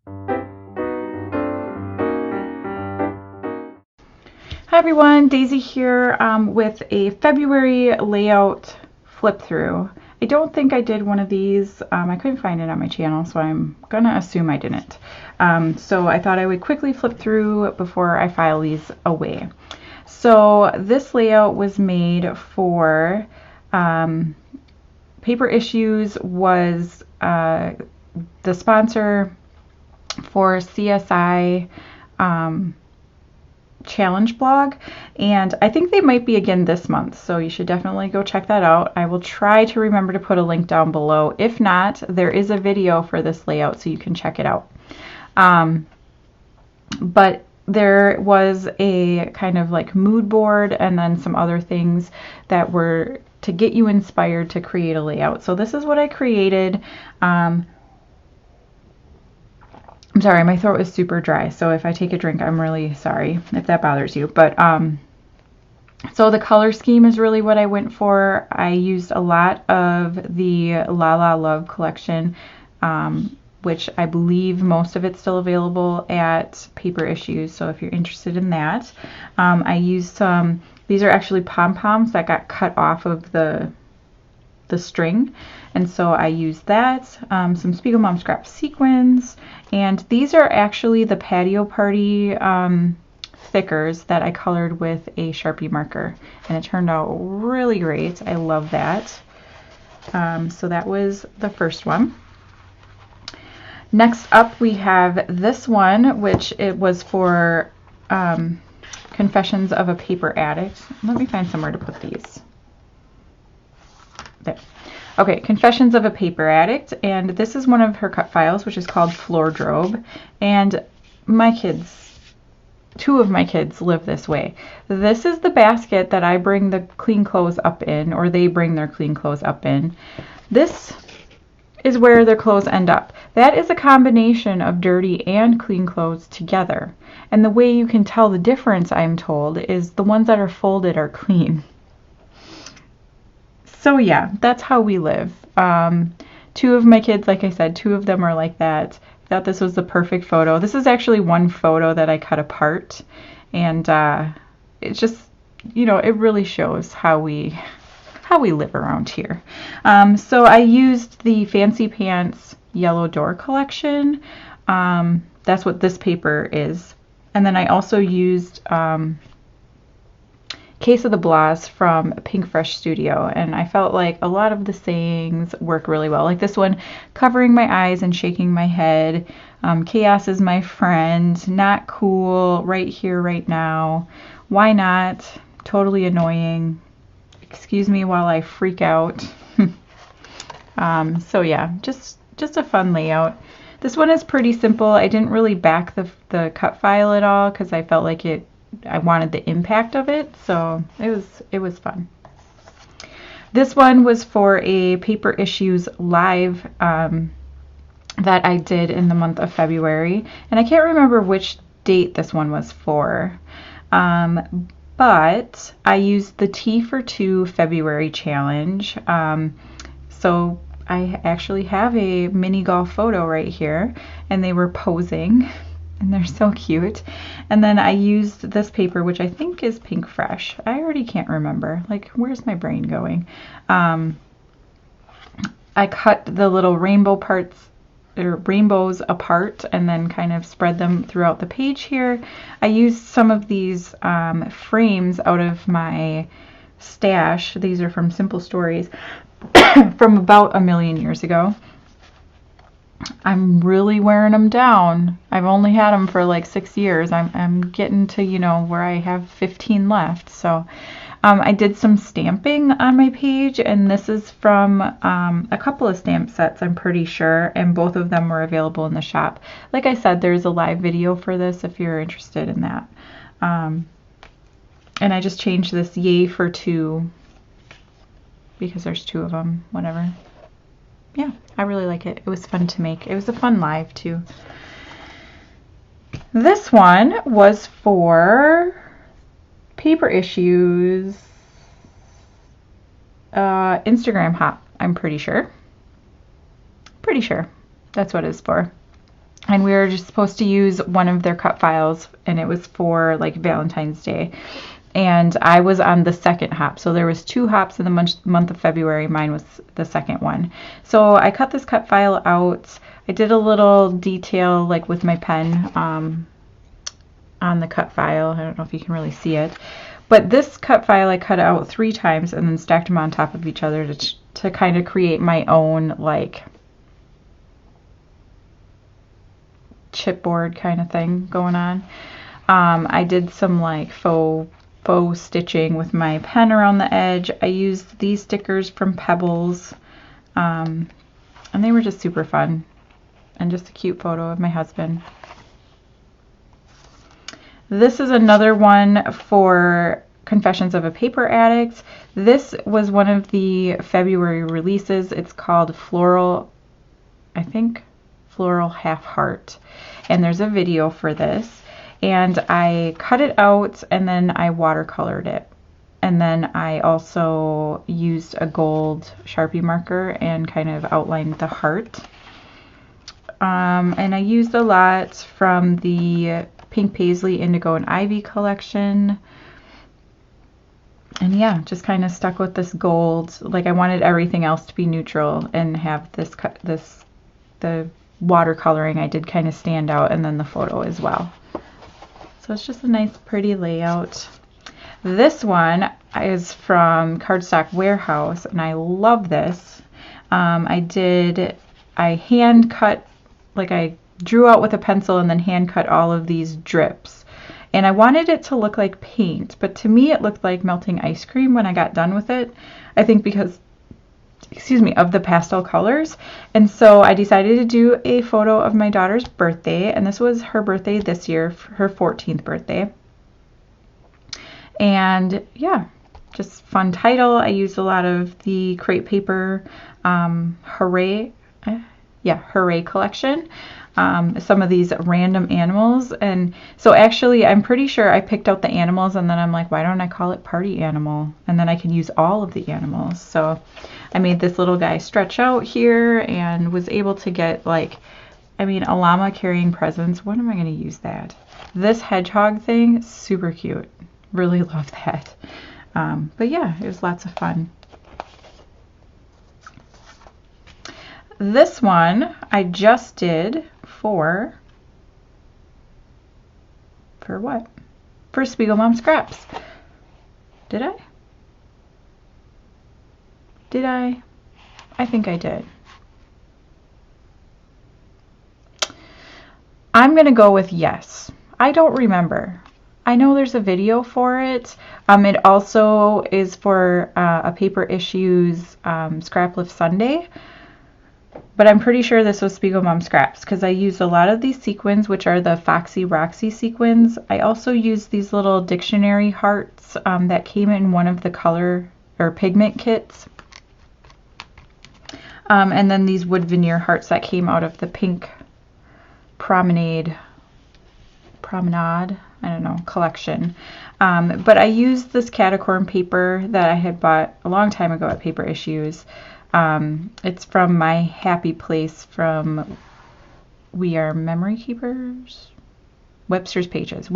Hi everyone, Daisy here with a February layout flip through. I don't think I did one of these. I couldn't find it on my channel, so I'm gonna assume I didn't. So I thought I would quickly flip through before I file these away. So this layout was made for Paper Issues was the sponsor for CSI challenge blog, and I think they might be again this month, so you should definitely go check that out. I will try to remember to put a link down below. If not, there is a video for this layout, so you can check it out. But there was a kind of like mood board and then some other things that were to get you inspired to create a layout. So this is what I created. I'm sorry, my throat is super dry, so if I take a drink, I'm really sorry if that bothers you. But so the color scheme is really what I went for. I used a lot of the La La Love collection, which I believe most of it's still available at Paper Issues, so if you're interested in that. I used some, these are actually pom-poms that got cut off of the string, and so I used that, some Spiegel Mom Scrap sequins, and these are actually the patio party thickers that I colored with a Sharpie marker, and it turned out really great. I love that. So that was the first one. Next up we have this one, which it was for Confessions of a Paper Addict. Let me find somewhere to put these. There. Okay, Confessions of a Paper Addict, and this is one of her cut files, which is called Floordrobe, and my kids, two of my kids live this way. This is the basket that I bring the clean clothes up in, or they bring their clean clothes up in. This is where their clothes end up. That is a combination of dirty and clean clothes together, and the way you can tell the difference, I'm told, is the ones that are folded are clean. So yeah, that's how we live. Two of my kids, like I said, two of them are like that. I thought this was the perfect photo. This is actually one photo that I cut apart, and it's just, you know, it really shows how we live around here. So I used the Fancy Pants Yellow Door collection. That's what this paper is. And then I also used Case of the Blahs from Pink Fresh Studio, and I felt like a lot of the sayings work really well. Like this one, covering my eyes and shaking my head, chaos is my friend, not cool, right here, right now, why not, totally annoying, excuse me while I freak out. So yeah, just a fun layout. This one is pretty simple. I didn't really back the cut file at all because I felt like I wanted the impact of it, so it was fun. This one was for a Paper Issues live that I did in the month of February, and I can't remember which date this one was for, but I used the Tea for Two February challenge. So I actually have a mini golf photo right here, and they were posing. And they're so cute. And then I used this paper, which I think is Pink Fresh. I already can't remember. Like, where's my brain going? I cut the little rainbow parts, or rainbows apart, and then kind of spread them throughout the page here. I used some of these frames out of my stash. These are from Simple Stories from about a million years ago. I'm really wearing them down. I've only had them for like 6 years. I'm getting to, you know, where I have 15 left. So I did some stamping on my page, and this is from a couple of stamp sets, I'm pretty sure, and both of them were available in the shop. Like I said, there's a live video for this if you're interested in that. And I just changed this yay for two because there's two of them, whatever. Yeah, I really like it. It was fun to make. It was a fun live too. This one was for Paper Issues Instagram Hop, I'm pretty sure. Pretty sure that's what it's for. and we were just supposed to use one of their cut files, and it was for like Valentine's Day. And I was on the second hop, so there was 2 hops in the month of February. Mine was the second one. So I cut this cut file out. I did a little detail like with my pen on the cut file. I don't know if you can really see it, but this cut file I cut out 3 times and then stacked them on top of each other to kind of create my own like chipboard kind of thing going on. I did some like faux stitching with my pen around the edge. I used these stickers from Pebbles, and they were just super fun, and just a cute photo of my husband. This is another one for Confessions of a Paper Addict. This was one of the February releases. It's called Floral, I think, Floral Half Heart, and there's a video for this. And I cut it out and then I watercolored it. And then I also used a gold Sharpie marker and kind of outlined the heart. And I used a lot from the Pink Paisley, Indigo, and Ivy collection. And yeah, just kind of stuck with this gold. Like I wanted everything else to be neutral and have the watercoloring I did kind of stand out, and then the photo as well. So it's just a nice pretty layout. This one is from Cardstock Warehouse, and I love this. I hand cut, like I drew out with a pencil and then hand cut all of these drips. And I wanted it to look like paint, but to me it looked like melting ice cream when I got done with it. I think because, excuse me, of the pastel colors. And so I decided to do a photo of my daughter's birthday, and this was her birthday this year, her 14th birthday. And yeah, just fun title. I used a lot of the crepe paper Hooray collection. Some of these random animals, and so actually I'm pretty sure I picked out the animals, and then I'm like, why don't I call it party animal, and then I can use all of the animals. So I made this little guy stretch out here and was able to get, like, I mean, a llama carrying presents. When am I going to use that? This hedgehog thing, super cute. Really love that. But yeah, it was lots of fun. This one I just did for what? For Spiegel Mom Scraps. Did I? I think I did. I'm going to go with yes. I don't remember. I know there's a video for it. It also is for a Paper Issues Scrap Lift Sunday. But I'm pretty sure this was Spiegel Mom Scraps because I used a lot of these sequins, which are the Foxy Roxy sequins. I also used these little dictionary hearts that came in one of the color or pigment kits. And then these wood veneer hearts that came out of the pink promenade, I don't know, collection. But I used this catacorn paper that I had bought a long time ago at Paper Issues. It's from My Happy Place from We Are Memory Keepers? Webster's Pages.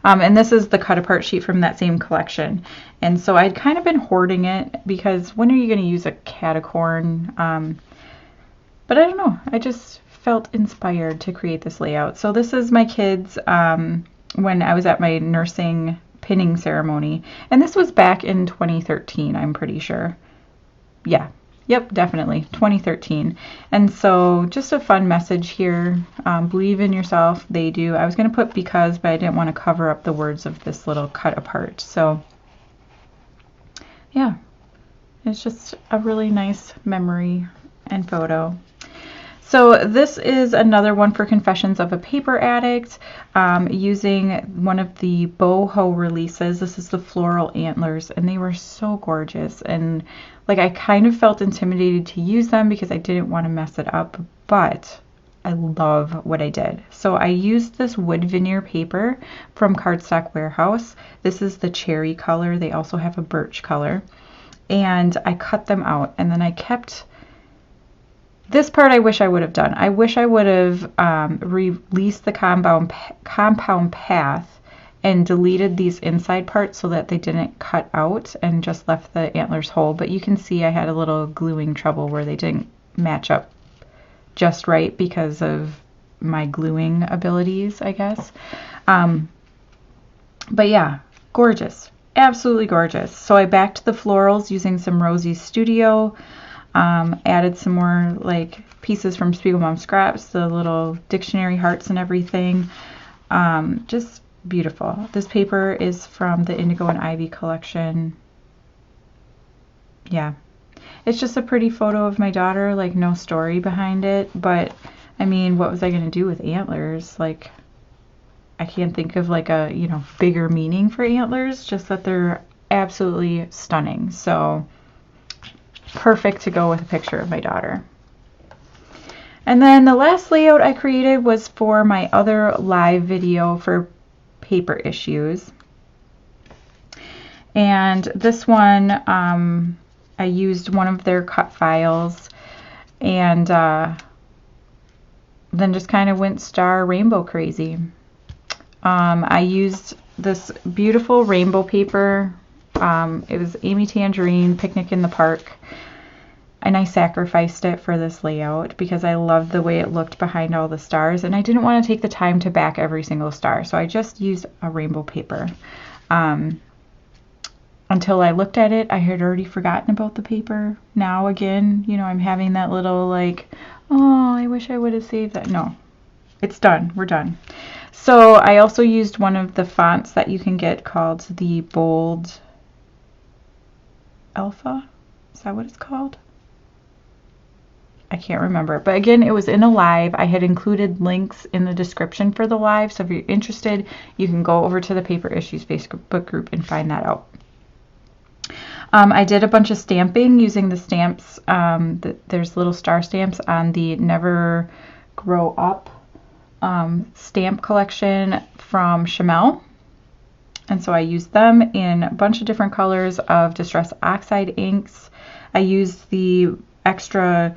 And this is the cut apart sheet from that same collection. And so I'd kind of been hoarding it because when are you going to use a catacorn? But I don't know. I just felt inspired to create this layout. So this is my kids when I was at my nursing pinning ceremony. And this was back in 2013, I'm pretty sure. Yeah. Yep, definitely. 2013. And so just a fun message here. Believe in yourself. They do. I was going to put because, but I didn't want to cover up the words of this little cut apart. So yeah, it's just a really nice memory and photo. So this is another one for Confessions of a Paper Addict, using one of the boho releases. This is the floral antlers, and they were so gorgeous. And like I kind of felt intimidated to use them because I didn't want to mess it up, but I love what I did. So I used this wood veneer paper from Cardstock Warehouse. This is the cherry color. They also have a birch color. And I cut them out, and then I kept This part I wish I would have done. I wish I would have released the compound path and deleted these inside parts so that they didn't cut out and just left the antlers whole. But you can see I had a little gluing trouble where they didn't match up just right because of my gluing abilities, I guess. But yeah, gorgeous. Absolutely gorgeous. So I backed the florals using some Rosie Studio. Added some more like pieces from Spiegel Mom Scraps, the little dictionary hearts and everything. Just beautiful. This paper is from the Indigo and Ivy collection. Yeah, it's just a pretty photo of my daughter, like no story behind it. But I mean, what was I gonna do with antlers? Like, I can't think of like a, you know, bigger meaning for antlers, just that they're absolutely stunning. So perfect to go with a picture of my daughter. And then the last layout I created was for my other live video for paper issues. And this one, I used one of their cut files and then just kind of went star rainbow crazy. I used this beautiful rainbow paper. It was Amy Tangerine Picnic in the Park, and I sacrificed it for this layout because I loved the way it looked behind all the stars, and I didn't want to take the time to back every single star, so I just used a rainbow paper. Until I looked at it, I had already forgotten about the paper. Now again, you know, I'm having that little like, oh, I wish I would have saved that. No, it's done. We're done. So I also used one of the fonts that you can get called the Bold Alpha. Is that what it's called? I can't remember. But again, it was in a live. I had included links in the description for the live. So if you're interested, you can go over to the Paper Issues Facebook group and find that out. I did a bunch of stamping using the stamps. There's little star stamps on the Never Grow Up stamp collection from Chamel. And so I used them in a bunch of different colors of Distress Oxide inks. I used the extra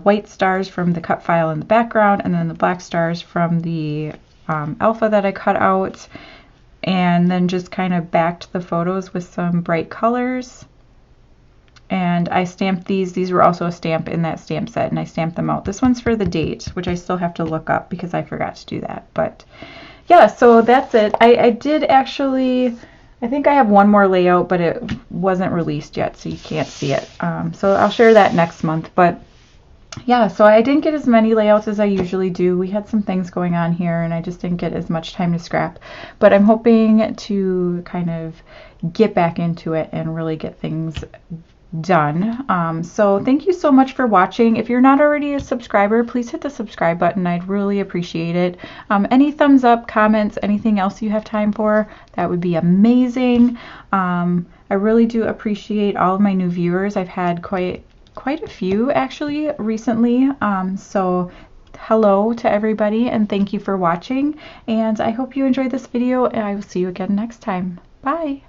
white stars from the cut file in the background, and then the black stars from the alpha that I cut out, and then just kind of backed the photos with some bright colors. And I stamped these. These were also a stamp in that stamp set, and I stamped them out. This one's for the date, which I still have to look up because I forgot to do that. But yeah, so that's it. I did actually, I think I have one more layout, but it wasn't released yet, so you can't see it. So I'll share that next month. But yeah, so I didn't get as many layouts as I usually do. We had some things going on here, and I just didn't get as much time to scrap. But I'm hoping to kind of get back into it and really get things done. So thank you so much for watching. If you're not already a subscriber, please hit the subscribe button. I'd really appreciate it. Any thumbs up, comments, anything else you have time for, that would be amazing. I really do appreciate all of my new viewers. I've had quite a few actually recently. So hello to everybody, and thank you for watching, and I hope you enjoyed this video, and I will see you again next time. Bye.